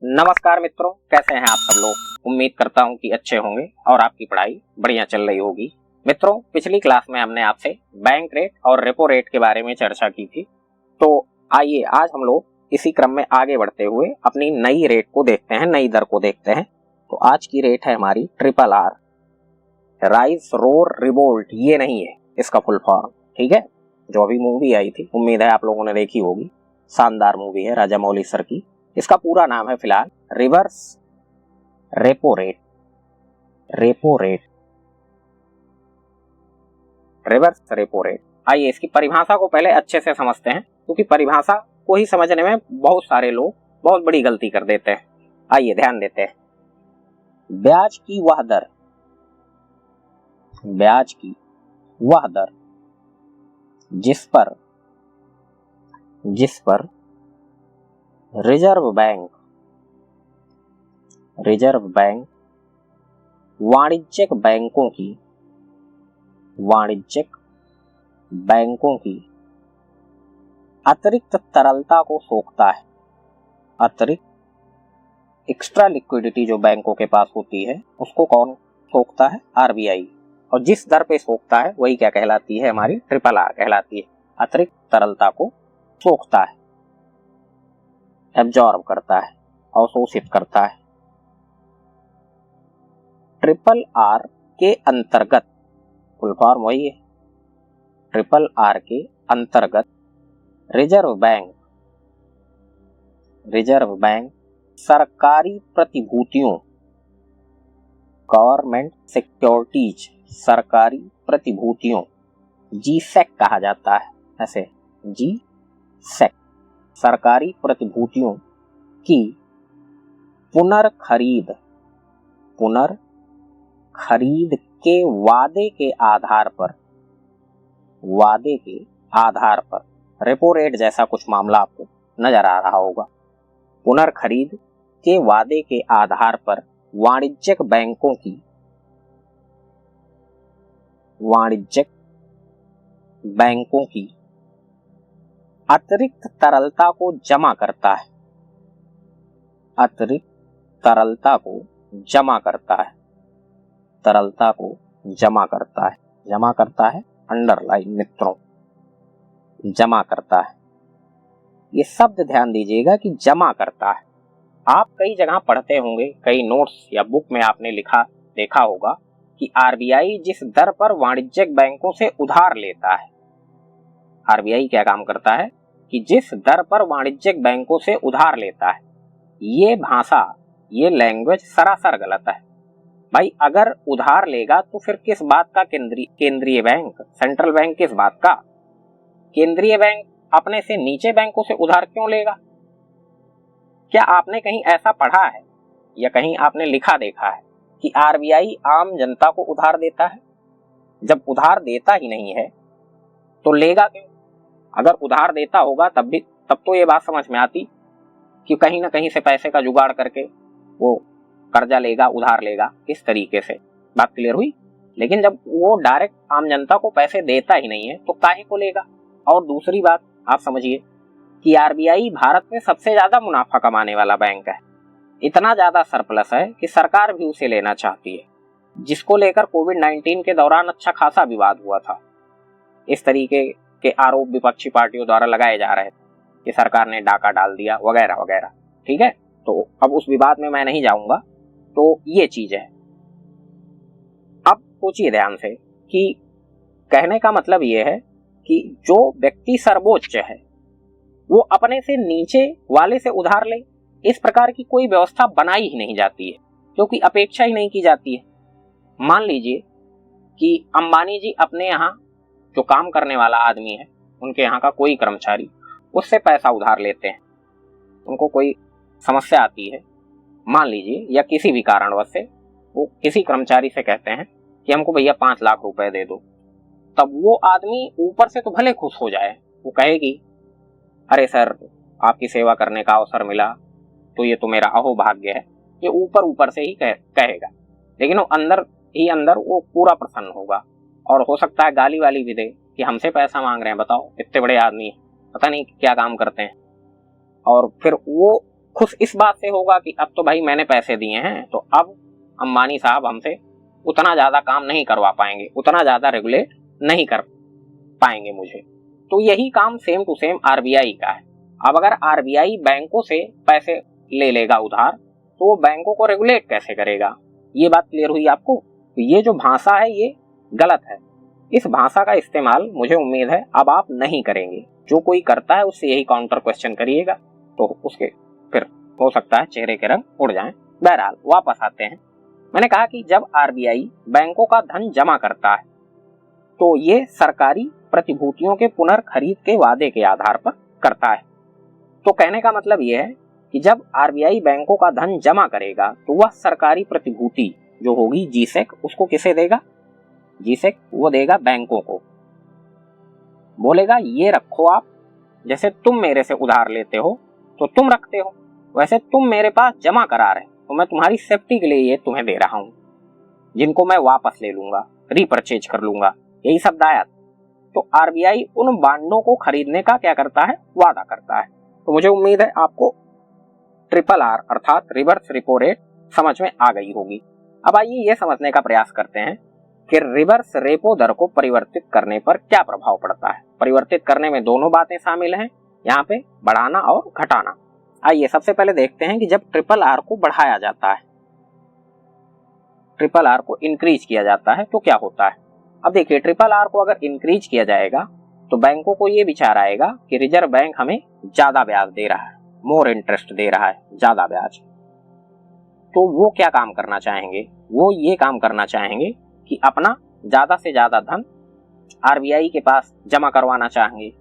नमस्कार मित्रों, कैसे हैं आप सब लोग। उम्मीद करता हूं कि अच्छे होंगे और आपकी पढ़ाई बढ़िया चल रही होगी। मित्रों, पिछली क्लास में हमने आपसे बैंक रेट और रेपो रेट के बारे में चर्चा की थी। तो आइए आज हम लोग इसी क्रम में आगे बढ़ते हुए अपनी नई रेट को देखते हैं, नई दर को देखते हैं। तो आज की रेट है हमारी RRR, राइज रोर रिवोल्ट। ये नहीं है इसका फुल फॉर्म, ठीक है। जो अभी मूवी आई थी, उम्मीद है आप लोगों ने देखी होगी, शानदार मूवी है राजामौली सर की। इसका पूरा नाम है फिलहाल reverse repo rate. Repo rate, reverse repo rate. आइए इसकी परिभाषा को पहले अच्छे से समझते हैं, क्योंकि परिभाषा को ही समझने में बहुत सारे लोग बहुत बड़ी गलती कर देते हैं। आइए ध्यान देते हैं। ब्याज की वह दर, ब्याज की वह दर जिस पर रिजर्व बैंक वाणिज्यिक बैंकों की अतिरिक्त तरलता को सोखता है। अतिरिक्त एक्स्ट्रा लिक्विडिटी जो बैंकों के पास होती है उसको कौन सोखता है? RBI। और जिस दर पे सोखता है वही क्या कहलाती है? हमारी RRR कहलाती है। अतिरिक्त तरलता को सोखता है, एब्जॉर्ब करता है, अवशोषित करता है। RRR के अंतर्गत, फुल फॉर्म वही है, RRR के अंतर्गत रिजर्व बैंक सरकारी प्रतिभूतियों, गवर्नमेंट सिक्योरिटीज, सरकारी प्रतिभूतियों, GSEC कहा जाता है, ऐसे GSEC, सरकारी प्रतिभूतियों की पुनर्खरीद के वादे के आधार पर रेपो रेट जैसा कुछ मामला आपको नजर आ रहा होगा। पुनर्खरीद के वादे के आधार पर वाणिज्यिक बैंकों की अतिरिक्त तरलता को जमा करता है। अतिरिक्त तरलता को जमा करता है, अंडरलाइन मित्रों, जमा करता है। ये शब्द ध्यान दीजिएगा कि जमा करता है। आप कई जगह पढ़ते होंगे, कई नोट्स या बुक में आपने देखा होगा कि RBI जिस दर पर वाणिज्यिक बैंकों से उधार लेता है, RBI क्या काम करता है कि जिस दर पर वाणिज्यिक बैंकों से उधार लेता है, ये भाषा, ये लैंग्वेज सरासर गलत है। भाई अगर उधार लेगा तो फिर किस बात का केंद्रीय बैंक, सेंट्रल बैंक किस बात का? केंद्रीय बैंक अपने से नीचे बैंकों से उधार क्यों लेगा? क्या आपने कहीं ऐसा पढ़ा है या कहीं आपने लिखा देखा है कि RBI आम जनता को उधार देता है? जब उधार देता ही नहीं है तो लेगा क्यों? अगर उधार देता होगा तब तो ये बात समझ में आती कि कहीं ना कहीं से पैसे का जुगाड़ करके वो कर्जा लेगा, उधार लेगा, इस तरीके से। बात क्लियर हुई? लेकिन जब वो डायरेक्ट आम जनता को पैसे देता ही नहीं है तो काहे को लेगा? और दूसरी बात आप समझिए कि RBI भारत में सबसे ज्यादा मुनाफा कमाने वाला बैंक है। इतना ज्यादा सरप्लस है कि सरकार भी उसे लेना चाहती है, जिसको लेकर कोविड-19 के दौरान अच्छा खासा विवाद हुआ था। इस तरीके के आरोप विपक्षी पार्टियों द्वारा लगाए जा रहे थे कि सरकार ने डाका डाल दिया वगैरह वगैरह, ठीक है। तो अब उस विवाद में मैं नहीं जाऊंगा। तो ये चीज है। अब सोचिए ध्यान से कि कहने का मतलब ये है कि जो व्यक्ति सर्वोच्च है वो अपने से नीचे वाले से उधार ले, इस प्रकार की कोई व्यवस्था बनाई ही नहीं जाती है, क्योंकि अपेक्षा ही नहीं की जाती है। मान लीजिए कि अंबानी जी अपने यहाँ जो काम करने वाला आदमी है, उनके यहाँ का कोई कर्मचारी, उससे पैसा उधार लेते हैं। उनको कोई समस्या आती है मान लीजिए, या किसी भी कारणवश से वो किसी कर्मचारी से कहते हैं कि हमको भैया 5 लाख रुपए दे दो। तब वो आदमी ऊपर से तो भले खुश हो जाए, वो कहेगी अरे सर आपकी सेवा करने का अवसर मिला तो ये तो मेरा अहोभाग्य है, ये ऊपर से ही कहेगा। लेकिन वो अंदर ही अंदर वो पूरा प्रसन्न होगा, और हो सकता है गाली वाली भी दे कि हमसे पैसा मांग रहे हैं, बताओ इतने बड़े आदमी पता नहीं क्या काम करते हैं। और फिर वो खुश इस बात से होगा कि अब तो भाई मैंने पैसे दिए हैं, तो अब अंबानी साहब हमसे उतना ज्यादा काम नहीं करवा पाएंगे, उतना ज्यादा रेगुलेट नहीं कर पाएंगे मुझे। तो यही काम सेम टू सेम आरबीआई का है। अब अगर आरबीआई बैंकों से पैसे ले लेगा उधार, तो वो बैंकों को रेगुलेट कैसे करेगा? ये बात क्लियर हुई आपको? तो ये जो भाषा है ये गलत है। इस भाषा का इस्तेमाल मुझे उम्मीद है अब आप नहीं करेंगे। जो कोई करता है उससे यही काउंटर क्वेश्चन करिएगा, तो उसके फिर हो सकता है चेहरे के रंग उड़ जाएं। बहरहाल वापस आते हैं। मैंने कहा कि जब आरबीआई बैंकों का धन जमा करता है तो ये सरकारी प्रतिभूतियों के पुनर्खरीद के वादे के आधार पर करता है। तो कहने का मतलब यह है कि जब आरबीआई बैंकों का धन जमा करेगा तो वह सरकारी प्रतिभूति जो होगी जीसेक, उसको किसे देगा? जीसेक वो देगा बैंकों को। बोलेगा ये रखो आप, जैसे तुम मेरे से उधार लेते हो तो तुम रखते हो, वैसे तुम मेरे पास जमा करा रहे तो मैं तुम्हारी सेफ्टी के लिए ये तुम्हें दे रहा हूं, जिनको मैं वापस ले लूंगा, रीपरचेज कर लूंगा। यही शब्द आया। तो आरबीआई उन बांडों को खरीदने का क्या करता है? वादा करता है। तो मुझे उम्मीद है आपको ट्रिपल आर अर्थात रिवर्स रेपो रेट समझ में आ गई होगी। अब आइए यह समझने का प्रयास करते हैं कि रिवर्स रेपो दर को परिवर्तित करने पर क्या प्रभाव पड़ता है। परिवर्तित करने में दोनों बातें शामिल हैं, यहाँ पे बढ़ाना और घटाना। आइए सबसे पहले देखते हैं कि जब ट्रिपल आर को बढ़ाया जाता है, ट्रिपल आर को इंक्रीज किया जाता है तो क्या होता है। अब देखिए ट्रिपल आर को अगर इंक्रीज किया जाएगा तो बैंकों को यह विचार आएगा कि रिजर्व बैंक हमें ज्यादा ब्याज दे रहा है, मोर इंटरेस्ट दे रहा है, ज्यादा ब्याज। तो वो क्या काम करना चाहेंगे? वो ये काम करना चाहेंगे कि अपना ज्यादा से ज्यादा धन आरबीआई के पास जमा करवाना चाहेंगे,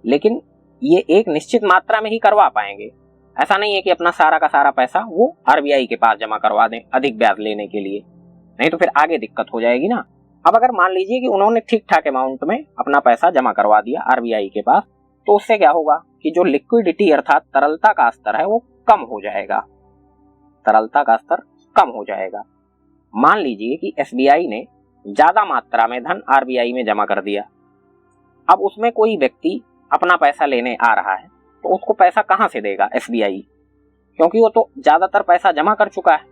लेकिन ये एक निश्चित मात्रा में ही करवा पाएंगे। ऐसा नहीं है कि अपना सारा का सारा पैसा वो आरबीआई के पास जमा करवा दें अधिक ब्याज लेने के लिए, नहीं तो फिर आगे दिक्कत हो जाएगी ना। अब अगर मान लीजिए कि उन्होंने ठीक ठाक अमाउंट में अपना पैसा जमा करवा दिया आरबीआई के पास, तो उससे क्या होगा कि जो लिक्विडिटी अर्थात तरलता का स्तर है वो कम हो जाएगा, तरलता का स्तर कम हो जाएगा। मान लीजिए कि एसबीआई ने ज्यादा मात्रा में धन आरबीआई में जमा कर दिया, अब उसमें कोई व्यक्ति अपना पैसा लेने आ रहा है तो उसको पैसा कहां से देगा एसबीआई? क्योंकि वो तो ज्यादातर पैसा जमा कर चुका है।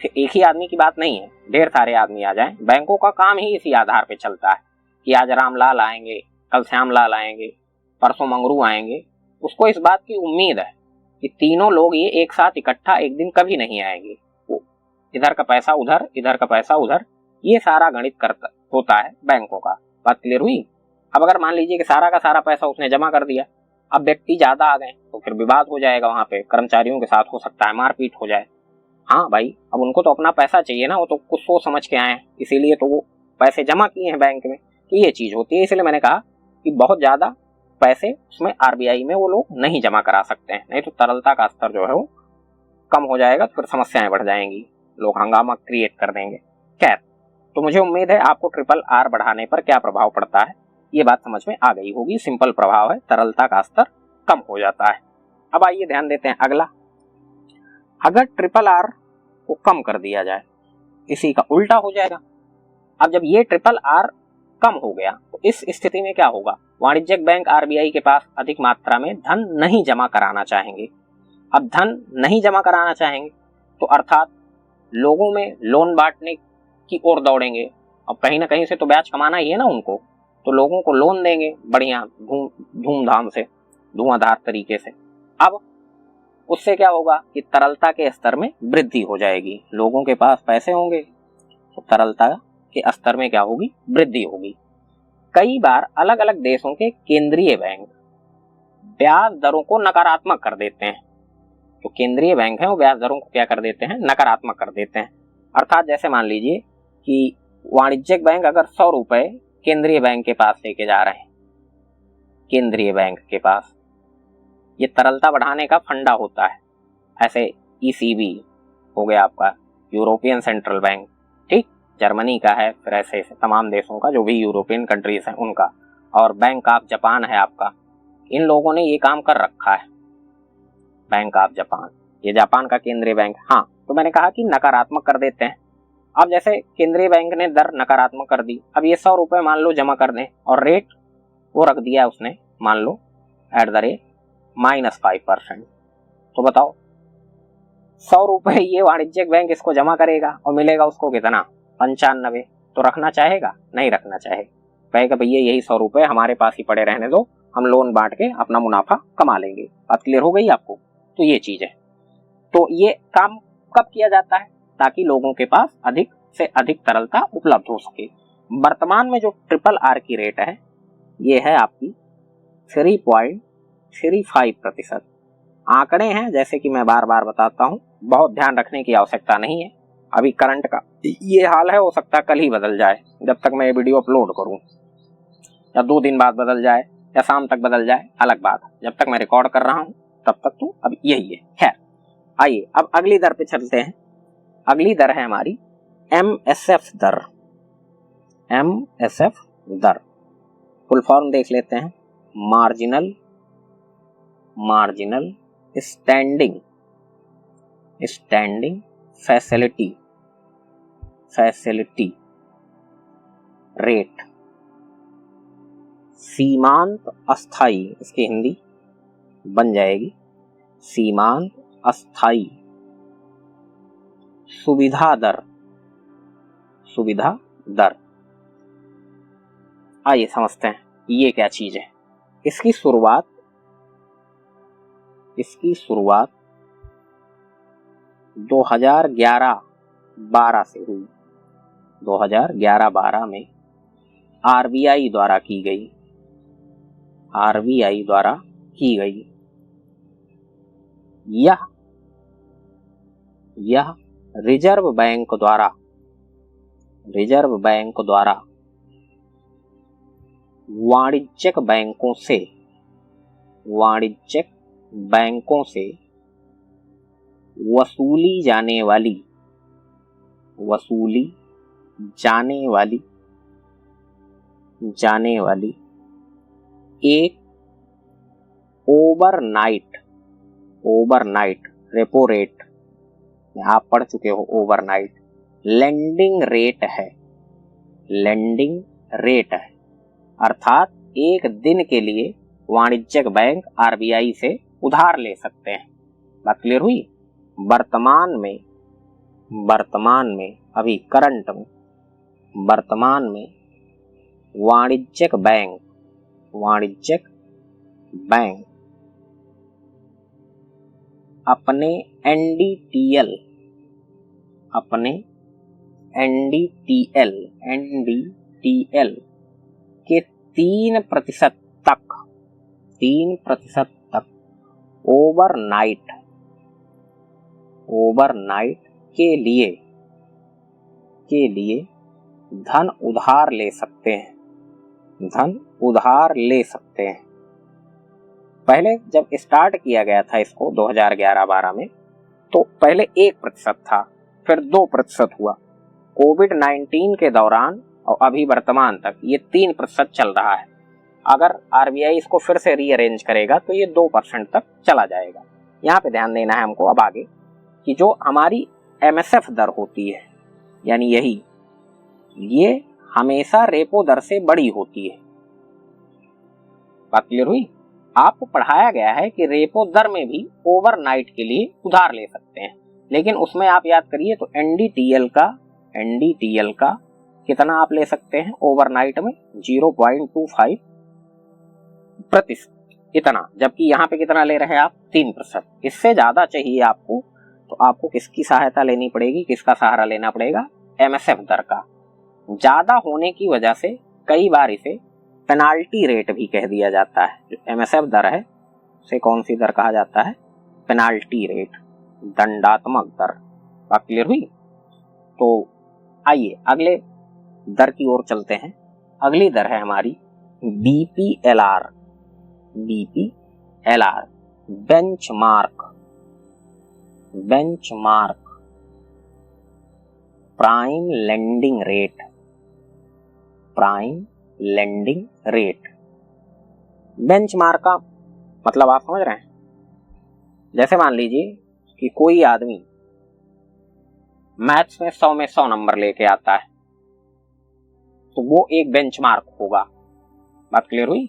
फिर एक ही आदमी की बात नहीं है, ढेर सारे आदमी आ जाएं। बैंकों का काम ही इसी आधार पे चलता है कि आज रामलाल आएंगे, कल श्यामलाल आएंगे, परसों मंगरू आएंगे। उसको इस बात की उम्मीद है कि तीनों लोग ये एक साथ इकट्ठा एक दिन कभी नहीं आएंगे। वो इधर का पैसा उधर, इधर का पैसा उधर, ये सारा गणित करता होता है बैंकों का। बात क्लियर हुई? अब अगर मान लीजिए कि सारा का सारा पैसा उसने जमा कर दिया, अब व्यक्ति ज्यादा आ गए तो फिर विवाद हो जाएगा, वहां पे कर्मचारियों के साथ हो सकता है मारपीट हो जाए। हाँ भाई, अब उनको तो अपना पैसा चाहिए ना, वो तो कुछ सोच समझ के आए हैं, इसीलिए तो वो पैसे जमा किए हैं बैंक में। तो ये चीज होती है, इसलिए मैंने कहा कि बहुत ज्यादा पैसे उसमें आरबीआई में वो लोग नहीं जमा करा सकते हैं, नहीं तो तरलता का स्तर जो है वो कम हो जाएगा, तो फिर समस्याएं बढ़ जाएंगी, लोग हंगामा क्रिएट कर देंगे। खैर, तो मुझे उम्मीद है आपको ट्रिपल आर बढ़ाने पर क्या प्रभाव पड़ता है ये बात समझ में आ गई होगी। सिंपल प्रभाव है, तरलता का स्तर कम हो जाता है। अब आइए ध्यान देते हैं अगला। अगर ट्रिपल आर को कम कर दिया जाए, इसी का उल्टा हो जाएगा। अब जब ये ट्रिपल आर कम हो गया तो इस स्थिति में क्या होगा? वाणिज्यिक बैंक आरबीआई के पास अधिक मात्रा में धन नहीं जमा कराना चाहेंगे। अब धन नहीं जमा कराना चाहेंगे तो अर्थात लोगों में लोन बांटने की ओर दौड़ेंगे। अब कहीं ना कहीं से तो ब्याज कमाना ही है ना उनको, तो लोगों को लोन देंगे बढ़िया धूमधाम से, धुआंधार तरीके से। अब उससे क्या होगा कि तरलता के स्तर में वृद्धि हो जाएगी, लोगों के पास पैसे होंगे तो तरलता के स्तर में क्या होगी? वृद्धि होगी। कई बार अलग अलग देशों के केंद्रीय बैंक ब्याज दरों को नकारात्मक कर देते हैं। तो केंद्रीय बैंक है वो ब्याज दरों को क्या कर देते हैं? नकारात्मक कर देते हैं। अर्थात जैसे मान लीजिए कि वाणिज्यिक बैंक अगर 100 रुपए केंद्रीय बैंक के पास लेके जा रहे हैं, केंद्रीय बैंक के पास, ये तरलता बढ़ाने का फंडा होता है। ऐसे ईसीबी हो गया आपका, यूरोपियन सेंट्रल बैंक, ठीक, जर्मनी का है, फिर ऐसे तमाम देशों का जो भी यूरोपियन कंट्रीज हैं उनका, और बैंक ऑफ जापान है आपका। इन लोगों ने ये काम कर रखा है, बैंक ऑफ जापान, ये जापान का केंद्रीय बैंक। हाँ, तो मैंने कहा कि नकारात्मक कर देते हैं। अब जैसे केंद्रीय बैंक ने दर नकारात्मक कर दी, अब ये 100 रुपए मान लो जमा कर दें और रेट वो रख दिया उसने मान लो एट द रेट -5%। तो बताओ 100 रुपए ये वाणिज्यिक बैंक इसको जमा करेगा और मिलेगा उसको कितना, 95। तो रखना चाहेगा, नहीं रखना चाहे, कहेगा भैया यही 100 रुपए हमारे पास ही पड़े रहने दो, हम लोन बांट के अपना मुनाफा कमा लेंगे। बात क्लियर हो गई आपको? तो ये चीज है। तो ये काम कब किया जाता है, ताकि लोगों के पास अधिक से अधिक तरलता उपलब्ध हो सके। वर्तमान में जो RRR की रेट है ये है आपकी 3.35%। आंकड़े हैं, जैसे कि मैं बार बार बताता हूं, बहुत ध्यान रखने की आवश्यकता नहीं है। अभी करंट का ये हाल है, हो सकता है कल ही बदल जाए, जब तक मैं ये वीडियो अपलोड करूं, या 2 दिन बाद बदल जाए, या शाम तक बदल जाए, अलग बात। जब तक मैं रिकॉर्ड कर रहा हूं तब तक तो अब यही है। खैर आइए अब अगली दर पे चलते हैं। अगली दर है हमारी MSF दर। MSF दर फुल फॉर्म देख लेते हैं, मार्जिनल स्टैंडिंग फैसिलिटी रेट। सीमांत अस्थाई, इसकी हिंदी बन जाएगी सीमांत अस्थाई सुविधा दर। आइए समझते हैं ये क्या चीज है। इसकी शुरुआत 2011-12 से हुई। 2011-12 में RBI द्वारा की गई। यह रिजर्व बैंक द्वारा वाणिज्यिक बैंकों से वसूली जाने वाली एक ओवरनाइट रेपो रेट, आप पढ़ चुके हो ओवरनाइट, लेंडिंग रेट है। अर्थात एक दिन के लिए वाणिज्यिक बैंक RBI से उधार ले सकते हैं। बात क्लियर हुई? वर्तमान में अभी करंट में वर्तमान में वाणिज्यिक बैंक अपने NDTL के 3% तक ओवरनाइट के लिए धन उधार ले सकते हैं। पहले जब स्टार्ट किया गया था इसको 2011-12 में, तो पहले 1% था, फिर 2% हुआ। कोविड-19 के दौरान और अभी वर्तमान तक ये 3% चल रहा है। अगर RBI इसको फिर से रीअरेंज करेगा तो ये 2% तक चला जाएगा। यहाँ पे ध्यान देना है हमको अब आगे कि जो हमारी MSF दर होती है, यानी ये हमेशा रेपो दर से बड़ी होती है। बात क्लियर हुई? आपको पढ़ाया गया है कि रेपो दर में भी ओवरनाइट के लिए उधार ले सकते हैं, लेकिन उसमें आप याद करिए तो NDTL का कितना आप ले सकते हैं ओवरनाइट में, 0.25% इतना, जबकि यहाँ पे कितना ले रहे हैं आप, 3%। इससे ज्यादा चाहिए आपको तो आपको किसकी सहायता लेनी पड़ेगी, किसका सहारा लेना पड़ेगा, MSF दर का। ज्यादा होने की वजह से कई बार इसे पेनाल्टी रेट भी कह दिया जाता है। जो MSF दर है उसे कौन सी दर कहा जाता है, पेनाल्टी रेट, दंडात्मक दर। बात क्लियर हुई? तो आइए अगले दर की ओर चलते हैं। अगली दर है हमारी BPLR benchmark prime lending rate. Benchmark का मतलब आप समझ रहे हैं? जैसे मान लीजिए कि कोई आदमी मैथ्स में 100 में 100 नंबर लेके आता है, तो वो एक बेंचमार्क होगा। बात क्लियर हुई?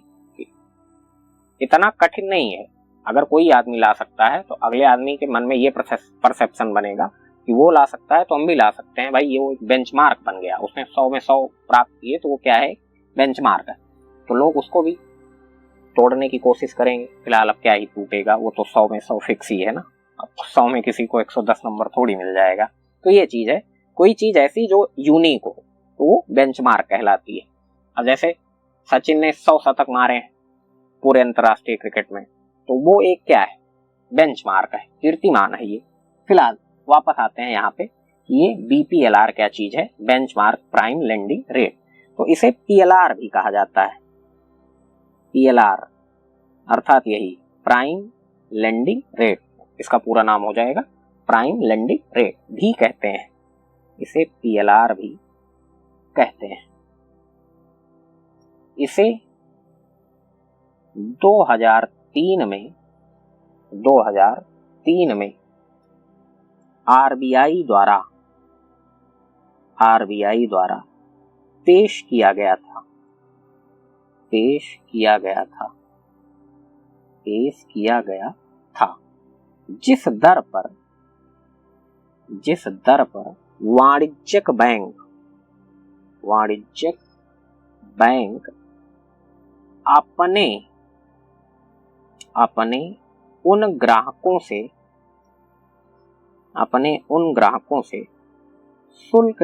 इतना कठिन नहीं है, अगर कोई आदमी ला सकता है तो अगले आदमी के मन में ये परसेप्शन बनेगा कि वो ला सकता है तो हम भी ला सकते हैं। भाई ये वो एक बेंचमार्क बन गया, उसने 100 में 100 प्राप्त किए तो वो क्या है, बेंचमार्क है। तो लोग उसको भी तोड़ने की कोशिश करेंगे। फिलहाल अब क्या ही टूटेगा, वो तो 100 में 100 फिक्स ही है ना। अब 100 में किसी को 110 नंबर थोड़ी मिल जाएगा। तो ये चीज है, कोई चीज ऐसी जो यूनिक हो तो वो बेंचमार्क कहलाती है। अब जैसे सचिन ने 100 शतक मारे हैं पूरे अंतरराष्ट्रीय क्रिकेट में, तो वो एक क्या है, बेंचमार्क है, कीर्तिमान है ये। फिलहाल वापस आते हैं यहाँ पे, ये बीपीएलआर क्या चीज है, बेंचमार्क प्राइम लेंडिंग रेट। तो इसे पीएलआर भी कहा जाता है। पीएलआर अर्थात यही प्राइम लेंडिंग रेट, इसका पूरा नाम हो जाएगा प्राइम लेंडिंग रेट भी कहते हैं, इसे पीएलआर भी कहते हैं। इसे 2003 में आरबीआई द्वारा पेश किया गया था, जिस दर पर वाणिज्यिक बैंक अपने उन ग्राहकों से शुल्क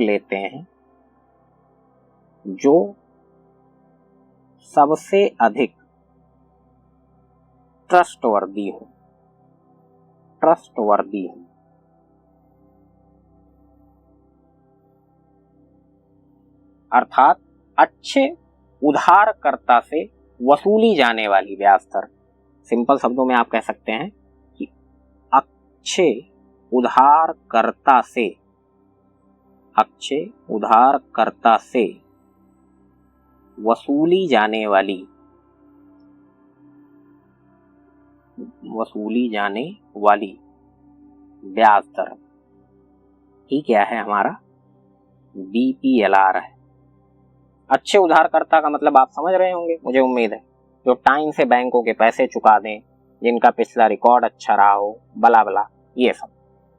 लेते हैं जो सबसे अधिक ट्रस्टवर्दी हो। अर्थात अच्छे उधारकर्ता से वसूली जाने वाली ब्याज दर। सिंपल शब्दों में आप कह सकते हैं कि अच्छे उधारकर्ता से वसूली जाने वाली ब्याज दर ही क्या है, हमारा बीपीएलआर है। अच्छे उधारकर्ता का मतलब आप समझ रहे होंगे, मुझे उम्मीद है, जो टाइम से बैंकों के पैसे चुका दें, जिनका पिछला रिकॉर्ड अच्छा रहा हो, बला बला ये सब।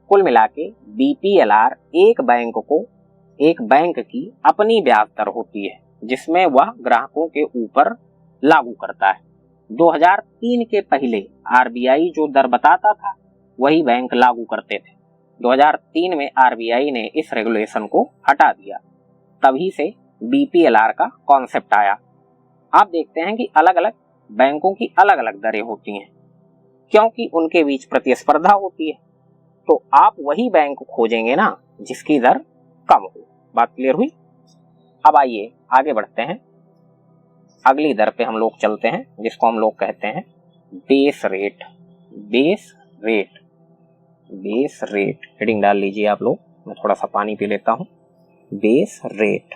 कुल मिला के बीपीएलआर एक बैंक की अपनी ब्याज दर होती है, जिसमें वह ग्राहकों के ऊपर लागू करता है। 2003 के पहले आरबीआई जो दर बताता था वही बैंक लागू करते थे। 2003 में आरबीआई ने इस रेगुलेशन को हटा दिया, तभी से बीपीएलआर का कॉन्सेप्ट आया। आप देखते हैं कि अलग अलग बैंकों की अलग अलग दरें होती हैं, क्योंकि उनके बीच प्रतिस्पर्धा होती है। तो आप वही बैंक खोजेंगे ना जिसकी दर कम हो। बात क्लियर हुई? अब आइए आगे बढ़ते हैं, अगली दर पे हम लोग चलते हैं, जिसको हम लोग कहते हैं बेस रेट। हेडिंग डाल लीजिए आप लोग, मैं थोड़ा सा पानी पी लेता हूं। बेस रेट,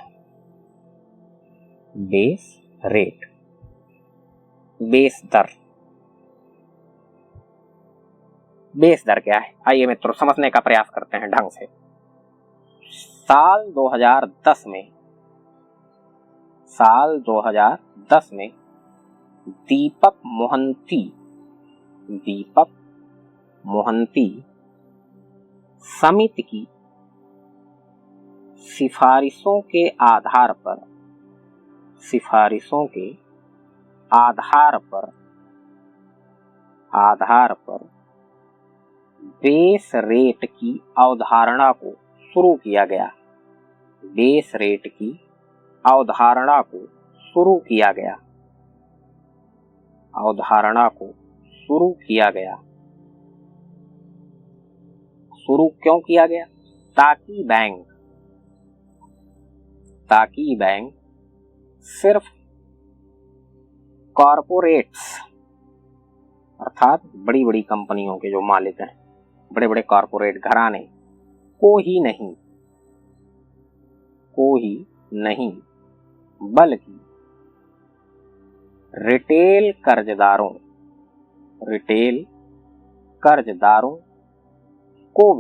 बेस दर क्या है, आइए मित्रों समझने का प्रयास करते हैं ढंग से। साल 2010 में दीपक मोहंती समिति की सिफारिशों के आधार पर बेस रेट की अवधारणा को शुरू किया गया। शुरू क्यों किया गया? ताकि बैंक सिर्फ कॉरपोरेट्स अर्थात बड़ी बड़ी कंपनियों के जो मालिक हैं, बड़े बड़े कॉरपोरेट घराने को ही नहीं बल्कि रिटेल कर्जदारों को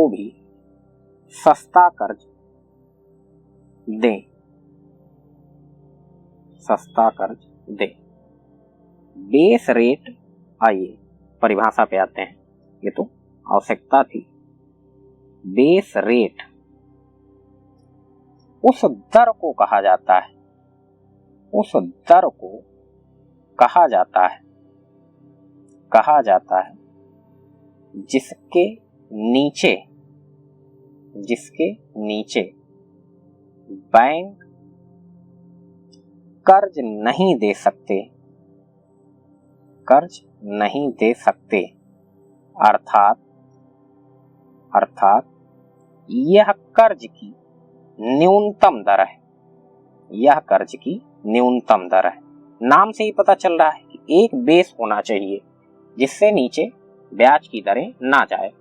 भी सस्ता कर्ज दें। सस्ता कर्ज दे। बेस रेट, आइए परिभाषा पे आते हैं, ये तो आवश्यकता थी। बेस रेट उस दर को कहा जाता है, उस दर को कहा जाता है जिसके नीचे बैंक कर्ज नहीं दे सकते, अर्थात यह कर्ज की न्यूनतम दर है। नाम से ही पता चल रहा है कि एक बेस होना चाहिए जिससे नीचे ब्याज की दरें ना जाए।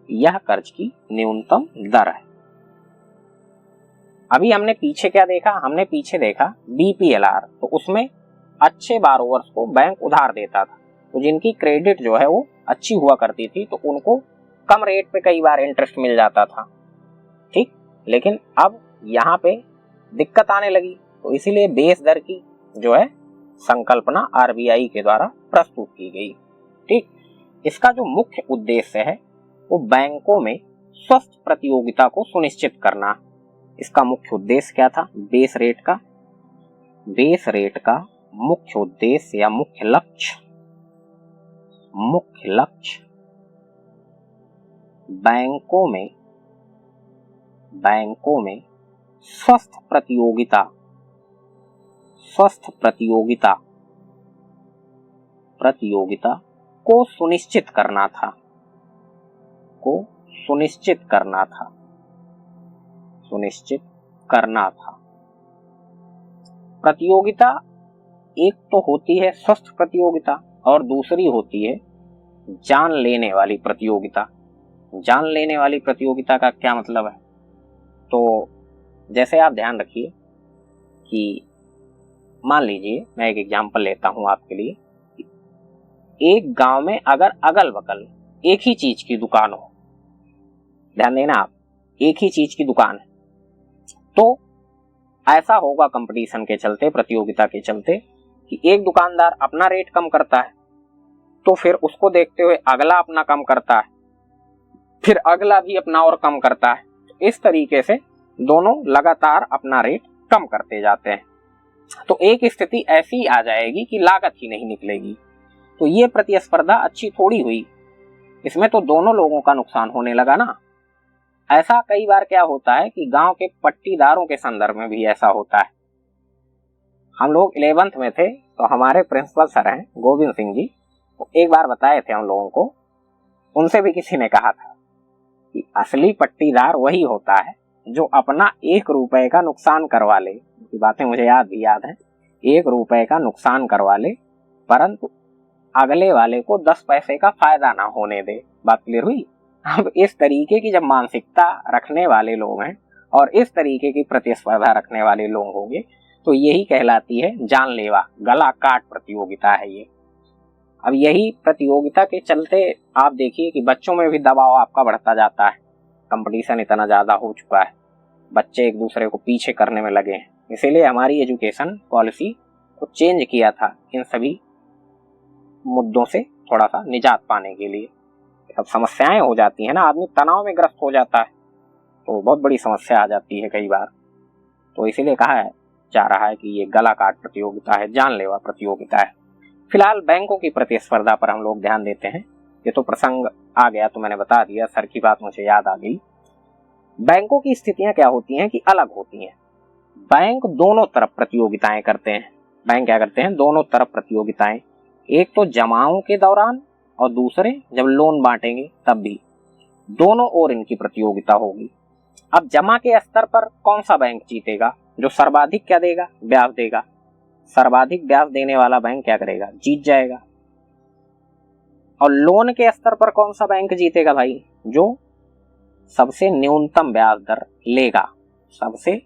यह कर्ज की न्यूनतम दर है। अभी हमने पीछे क्या देखा? हमने पीछे देखा बीपीएलआर, तो उसमें अच्छे बारोवर्स को बैंक उधार देता था, तो जिनकी क्रेडिट जो है वो अच्छी हुआ करती थी तो उनको कम रेट पे कई बार इंटरेस्ट मिल जाता था, ठीक। लेकिन अब यहाँ पे दिक्कत आने लगी, तो इसीलिए बेस दर की जो है संकल्पना आरबीआई के द्वारा प्रस्तुत की गई, ठीक। इसका जो मुख्य उद्देश्य है वो बैंकों में स्वस्थ प्रतियोगिता को सुनिश्चित करना। इसका मुख्य उद्देश्य क्या था? बेस रेट का मुख्य उद्देश्य या मुख्य लक्ष्य बैंकों में स्वस्थ प्रतियोगिता को सुनिश्चित करना था। प्रतियोगिता एक तो होती है स्वस्थ प्रतियोगिता और दूसरी होती है जान लेने वाली प्रतियोगिता। जान लेने वाली प्रतियोगिता का क्या मतलब है? तो जैसे आप ध्यान रखिए कि मान लीजिए, मैं एक एग्जांपल लेता हूं आपके लिए। एक गांव में अगर अगल बगल एक ही चीज की दुकान हो, ध्यान देना आप, एक ही चीज की दुकान है, तो ऐसा होगा कंपटीशन के चलते, प्रतियोगिता के चलते, कि एक दुकानदार अपना रेट कम करता है तो फिर उसको देखते हुए अगला अपना कम करता है, फिर अगला भी अपना और कम करता है। इस तरीके से दोनों लगातार अपना रेट कम करते जाते हैं, तो एक स्थिति ऐसी आ जाएगी कि लागत ही नहीं निकलेगी। तो ये प्रतिस्पर्धा अच्छी थोड़ी हुई, इसमें तो दोनों लोगों का नुकसान होने लगा ना। ऐसा कई बार क्या होता है कि गांव के पट्टीदारों के संदर्भ में भी ऐसा होता है। हम लोग 11th में थे तो हमारे प्रिंसिपल सर हैं गोविंद सिंह जी, तो एक बार बताए थे हम लोगों को, उनसे भी किसी ने कहा था कि असली पट्टीदार वही होता है जो अपना 1 रुपए का नुकसान करवा ले। उनकी बातें मुझे याद है, 1 रुपए का नुकसान करवा ले परंतु अगले वाले को 10 पैसे का फायदा ना होने दे। बात क्लियर हुई? अब इस तरीके की जब मानसिकता रखने वाले लोग हैं और इस तरीके की प्रतिस्पर्धा रखने वाले लोग होंगे तो यही कहलाती है जानलेवा, गला काट प्रतियोगिता है ये। अब यही प्रतियोगिता के चलते आप देखिए कि बच्चों में भी दबाव आपका बढ़ता जाता है। कंपटीशन इतना ज्यादा हो चुका है, बच्चे एक दूसरे को पीछे करने में लगे हैं। इसीलिए हमारी एजुकेशन पॉलिसी को चेंज किया था इन सभी मुद्दों से थोड़ा सा निजात पाने के लिए। अब समस्याएं हो जाती है ना, आदमी तनाव में ग्रस्त हो जाता है तो बहुत बड़ी समस्या आ जाती है कई बार। तो इसीलिए कहा जा रहा है कि ये गला काट प्रतियोगिता है, जानलेवा प्रतियोगिता है। फिलहाल बैंकों की प्रतिस्पर्धा पर हम लोग ध्यान देते हैं। ये तो प्रसंग आ गया तो मैंने बता दिया, सर की बात मुझे याद आ गई। बैंकों की स्थितियां क्या होती हैं कि अलग होती हैं। बैंक दोनों तरफ प्रतियोगिताएं करते हैं। बैंक क्या करते हैं? दोनों तरफ प्रतियोगिताएं, एक तो जमाओं के दौरान और दूसरे जब लोन बांटेंगे तब भी, दोनों ओर इनकी प्रतियोगिता होगी। अब जमा के स्तर पर कौन सा बैंक जीतेगा? जो सर्वाधिक क्या देगा? ब्याज देगा। सर्वाधिक ब्याज देने वाला बैंक क्या करेगा? जीत जाएगा। और लोन के स्तर पर कौन सा बैंक जीतेगा भाई? जो सबसे न्यूनतम ब्याज दर लेगा, सबसे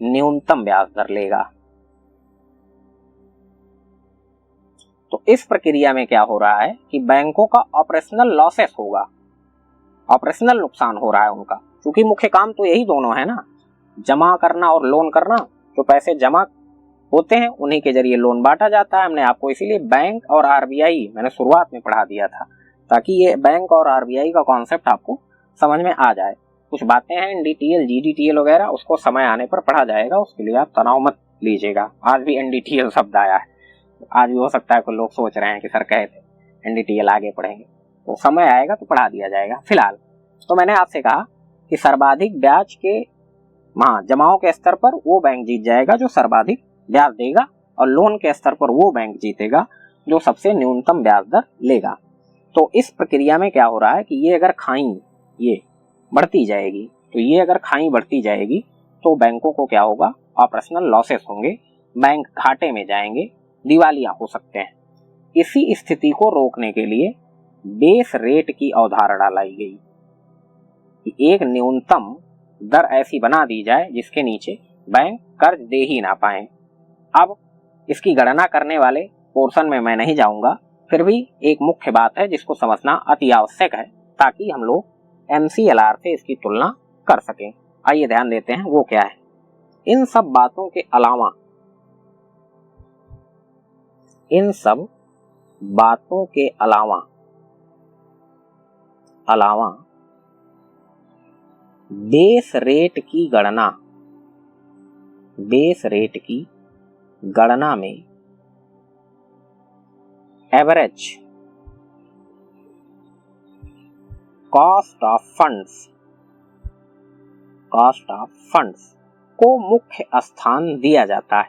न्यूनतम ब्याज दर लेगा। तो इस प्रक्रिया में क्या हो रहा है कि बैंकों का ऑपरेशनल लॉसेस होगा, ऑपरेशनल नुकसान हो रहा है उनका, क्योंकि मुख्य काम तो यही दोनों है ना, जमा करना और लोन करना। जो पैसे जमा होते हैं उन्हीं के जरिए लोन बांटा जाता है। हमने आपको इसीलिए बैंक और आरबीआई मैंने शुरुआत में पढ़ा दिया था, ताकि ये बैंक और आरबीआई का कॉन्सेप्ट आपको समझ में आ जाए। कुछ बातें हैं एनडीटीएल जीडीटीएल वगैरह, उसको समय आने पर पढ़ा जाएगा, उसके लिए आप तनाव मत लीजिएगा। आज भी एनडीटीएल शब्द आया है, आज भी हो सकता है कुछ लोग सोच रहे हैं कि सर कहे थे एनडीटीएल आगे पढ़ेंगे, तो समय आएगा तो पढ़ा दिया जाएगा। फिलहाल तो मैंने आपसे कहा कि सर्वाधिक ब्याज के जमाओं के स्तर पर वो बैंक जीत जाएगा जो सर्वाधिक ब्याज देगा, और लोन के स्तर पर वो बैंक जीतेगा जो सबसे न्यूनतम ब्याज दर लेगा। तो इस प्रक्रिया में क्या हो रहा है कि ये अगर खाई ये बढ़ती जाएगी, तो ये अगर खाई बढ़ती जाएगी तो बैंकों को क्या होगा, ऑपरेशनल लॉसेस होंगे, बैंक घाटे में जाएंगे, दिवालिया हो सकते हैं। इसी स्थिति को रोकने के लिए बेस रेट की अवधारणा लाई गई कि एक न्यूनतम दर ऐसी बना दी जाए जिसके नीचे बैंक कर्ज दे ही ना पाए। अब इसकी गणना करने वाले पोर्शन में मैं नहीं जाऊंगा, फिर भी एक मुख्य बात है जिसको समझना अति आवश्यक है ताकि हम लोग MCLR से इसकी तुलना कर सकें। आइए ध्यान देते हैं वो क्या है। इन सब बातों के अलावा बेस रेट की गणना में एवरेज कॉस्ट ऑफ फंड्स को मुख्य स्थान दिया जाता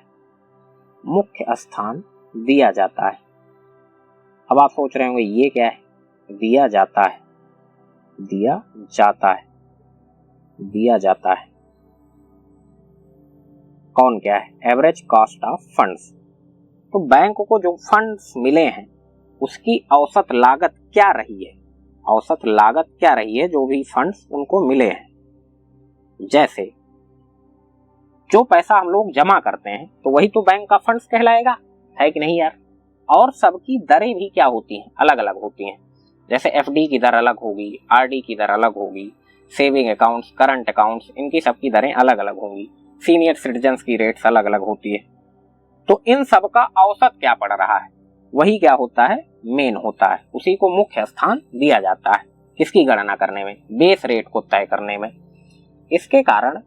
है। अब आप सोच रहे होंगे ये क्या है, दिया जाता है कौन क्या है, एवरेज कॉस्ट ऑफ फंड्स। तो बैंक को जो फंड्स मिले हैं उसकी औसत लागत क्या रही है, जो भी फंड्स उनको मिले हैं। जैसे जो पैसा हम लोग जमा करते हैं तो वही तो बैंक का फंड्स कहलाएगा, है कि नहीं यार। और सबकी दरें भी क्या होती हैं, अलग अलग होती हैं। जैसे FD की दर अलग होगी, RD की दर अलग होगी, सेविंग अकाउंट्स, करंट अकाउंट्स, इनकी सबकी दरें अलग अलग होंगी, सीनियर सिटीजन्स की रेट्स अलग अलग होती है। तो इन सब का औसत क्या पड़ रहा है, वही क्या होता है, मेन होता है। उसी को मुख्य स्थान दिया जाता है किसकी गणना करने में, बेस रेट को तय करने में। इसके कारण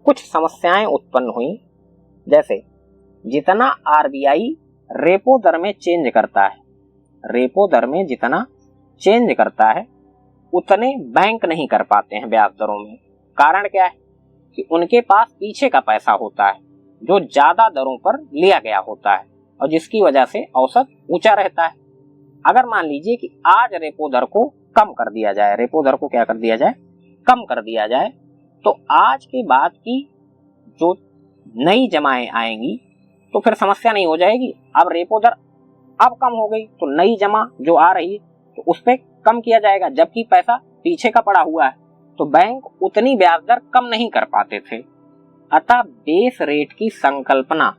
कुछ समस्याएं उत्पन्न हुई। जैसे जितना RBI रेपो दर में चेंज करता है उतने बैंक नहीं कर पाते हैं ब्याज दरों में। कारण क्या है कि उनके पास पीछे का पैसा होता है जो ज्यादा दरों पर लिया गया होता है और जिसकी वजह से औसत ऊंचा रहता है। अगर मान लीजिए कि आज रेपो दर को कम कर दिया जाए, तो आज के बाद की जो नई जमाएं आएंगी तो फिर समस्या नहीं हो जाएगी। अब रेपो दर अब कम हो गई तो नई जमा जो आ रही है तो उस पर कम किया जाएगा, जबकि पैसा पीछे का पड़ा हुआ है तो बैंक उतनी ब्याज दर कम नहीं कर पाते थे। अतः बेस रेट की संकल्पना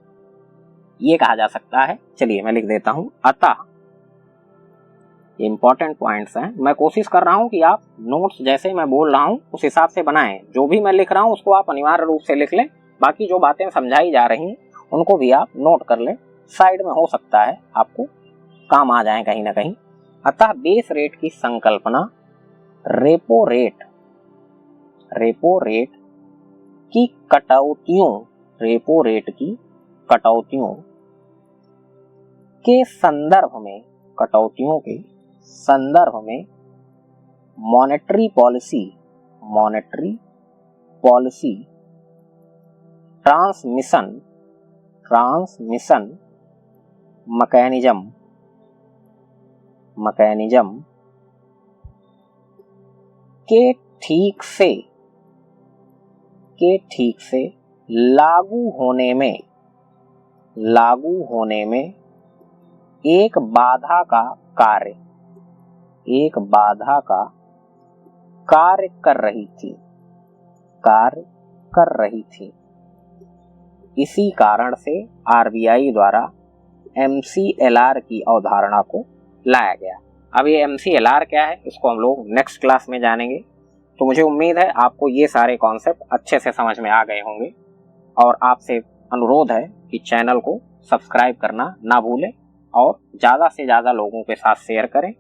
ये कहा जा सकता है, चलिए मैं लिख देता हूं, अतः इंपॉर्टेंट पॉइंट्स हैं। मैं कोशिश कर रहा हूं कि आप नोट्स जैसे मैं बोल रहा हूं उस हिसाब से बनाएं। जो भी मैं लिख रहा हूं उसको आप अनिवार्य रूप से लिख लें। बाकी जो बातें समझाई जा रही हैं उनको भी आप नोट कर लें, साइड में हो सकता है आपको काम आ जाए कहीं ना कहीं। अतः बेस रेट की संकल्पना रेपो रेट की कटौतियों के संदर्भ में मॉनेटरी पॉलिसी ट्रांसमिशन मैकेनिज्म के ठीक से लागू होने में एक बाधा का कार्य कर रही थी। इसी कारण से RBI द्वारा MCLR की अवधारणा को लाया गया। अब ये MCLR क्या है इसको हम लोग नेक्स्ट क्लास में जानेंगे। तो मुझे उम्मीद है आपको ये सारे कॉन्सेप्ट अच्छे से समझ में आ गए होंगे और आपसे अनुरोध है कि चैनल को सब्सक्राइब करना ना भूलें और ज़्यादा से ज़्यादा लोगों के साथ शेयर करें